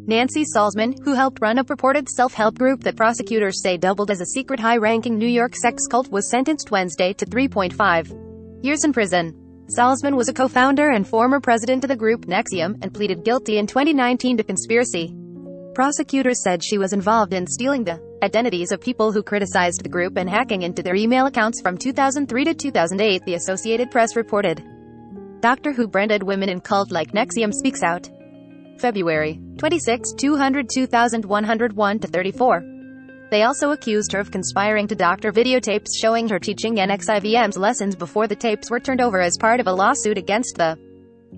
Nancy Salzman, who helped run a purported self-help group that prosecutors say doubled as a secret high-ranking New York sex cult, was sentenced Wednesday to 3.5 years in prison. Salzman was a co-founder and former president of the group NXIVM, and pleaded guilty in 2019 to conspiracy. Prosecutors said she was involved in stealing the identities of people who criticized the group and hacking into their email accounts from 2003 to 2008, the Associated Press reported. Doctor Who branded women in cult-like NXIVM speaks out. February 26, 202,101-34. They also accused her of conspiring to doctor videotapes showing her teaching NXIVM's lessons before the tapes were turned over as part of a lawsuit against the.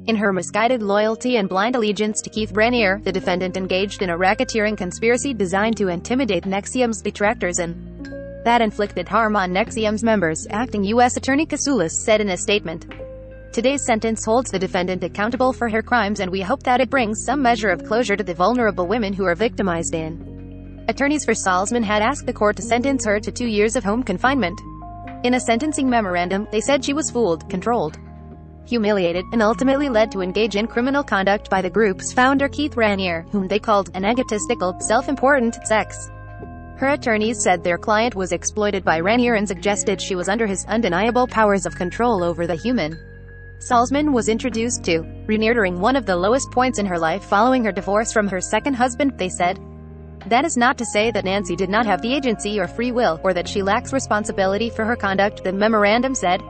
In her misguided loyalty and blind allegiance to Keith Raniere, the defendant engaged in a racketeering conspiracy designed to intimidate NXIVM's detractors and that inflicted harm on NXIVM's members, acting U.S. Attorney Kasoulis said in a statement. Today's sentence holds the defendant accountable for her crimes, and we hope that it brings some measure of closure to the vulnerable women who are victimized in. Attorneys for Salzman had asked the court to sentence her to 2 years of home confinement. In a sentencing memorandum, they said she was fooled, controlled, humiliated, and ultimately led to engage in criminal conduct by the group's founder Keith Raniere, whom they called an egotistical, self-important sex. Her attorneys said their client was exploited by Raniere and suggested she was under his undeniable powers of control over the human. Salzman was introduced to Raniere during one of the lowest points in her life following her divorce from her second husband, they said. That is not to say that Nancy did not have the agency or free will, or that she lacks responsibility for her conduct, the memorandum said.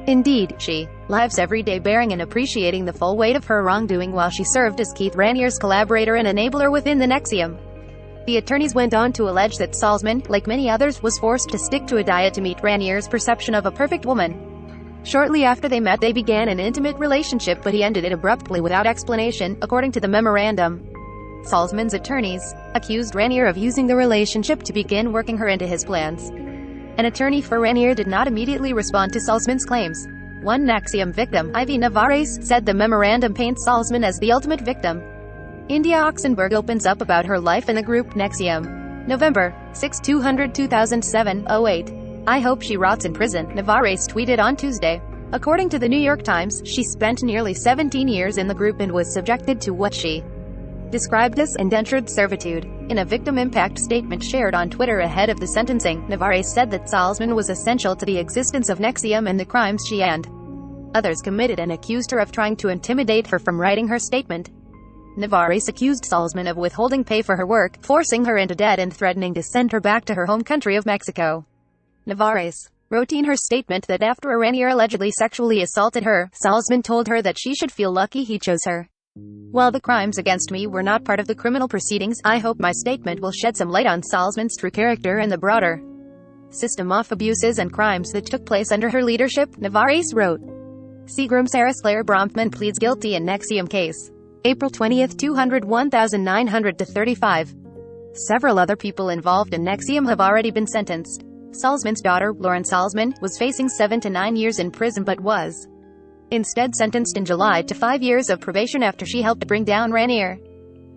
Indeed, she lives every day bearing and appreciating the full weight of her wrongdoing while she served as Keith Raniere's collaborator and enabler within the NXIVM. The attorneys went on to allege that Salzman, like many others, was forced to stick to a diet to meet Raniere's perception of a perfect woman. Shortly after they met, they began an intimate relationship, but he ended it abruptly without explanation, according to the memorandum. Salzman's attorneys accused Raniere of using the relationship to begin working her into his plans. An attorney for Raniere did not immediately respond to Salzman's claims. One NXIVM victim, Ivy Navarez, said the memorandum paints Salzman as the ultimate victim. India Oxenberg opens up about her life in the group NXIVM. November 6, 2007-08. I hope she rots in prison, Navarez tweeted on Tuesday. According to the New York Times, she spent nearly 17 years in the group and was subjected to what she described as indentured servitude. In a victim impact statement shared on Twitter ahead of the sentencing, Navarez said that Salzman was essential to the existence of NXIVM and the crimes she and others committed, and accused her of trying to intimidate her from writing her statement. Navarez accused Salzman of withholding pay for her work, forcing her into debt, and threatening to send her back to her home country of Mexico. Navarez wrote in her statement that after Raniere allegedly sexually assaulted her, Salzman told her that she should feel lucky he chose her. While the crimes against me were not part of the criminal proceedings, I hope my statement will shed some light on Salzman's true character and the broader system of abuses and crimes that took place under her leadership, Navarez wrote. Seagram Sarah Claire Bronfman pleads guilty in NXIVM case. April 20, 201,900-35. Several other people involved in NXIVM have already been sentenced. Salzman's daughter, Lauren Salzman, was facing 7 to 9 years in prison but was instead sentenced in July to 5 years of probation after she helped bring down Raniere.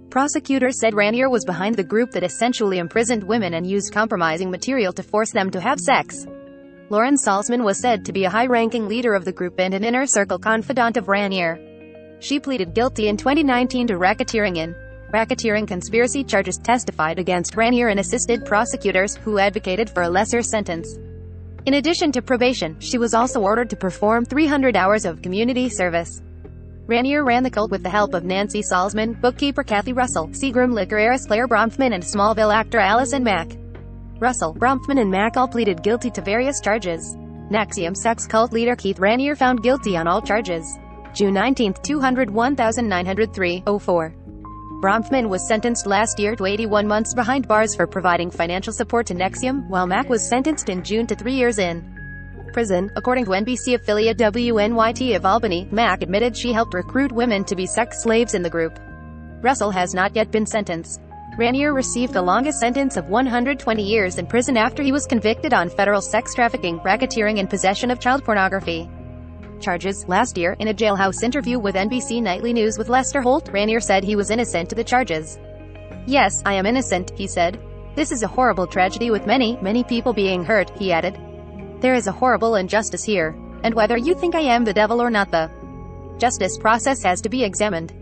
Prosecutors said Raniere was behind the group that essentially imprisoned women and used compromising material to force them to have sex. Lauren Salzman was said to be a high-ranking leader of the group and an inner circle confidant of Raniere. She pleaded guilty in 2019 to racketeering conspiracy charges, testified against Raniere, and assisted prosecutors, who advocated for a lesser sentence. In addition to probation, she was also ordered to perform 300 hours of community service. Raniere ran the cult with the help of Nancy Salzman, bookkeeper Kathy Russell, Seagram liquor heiress Claire Bronfman, and Smallville actor Allison Mack. Russell, Bronfman, and Mack all pleaded guilty to various charges. NXIVM sex cult leader Keith Raniere found guilty on all charges. June 19, 201,903-04. Bronfman was sentenced last year to 81 months behind bars for providing financial support to NXIVM, while Mack was sentenced in June to 3 years in prison. According to NBC affiliate WNYT of Albany, Mack admitted she helped recruit women to be sex slaves in the group. Russell has not yet been sentenced. Raniere received the longest sentence of 120 years in prison after he was convicted on federal sex trafficking, racketeering, and possession of child pornography charges. Last year, in a jailhouse interview with NBC Nightly News with Lester Holt, Raniere said he was innocent to the charges. Yes, I am innocent, he said. This is a horrible tragedy with many, many people being hurt, he added. There is a horrible injustice here. And whether you think I am the devil or not, the justice process has to be examined.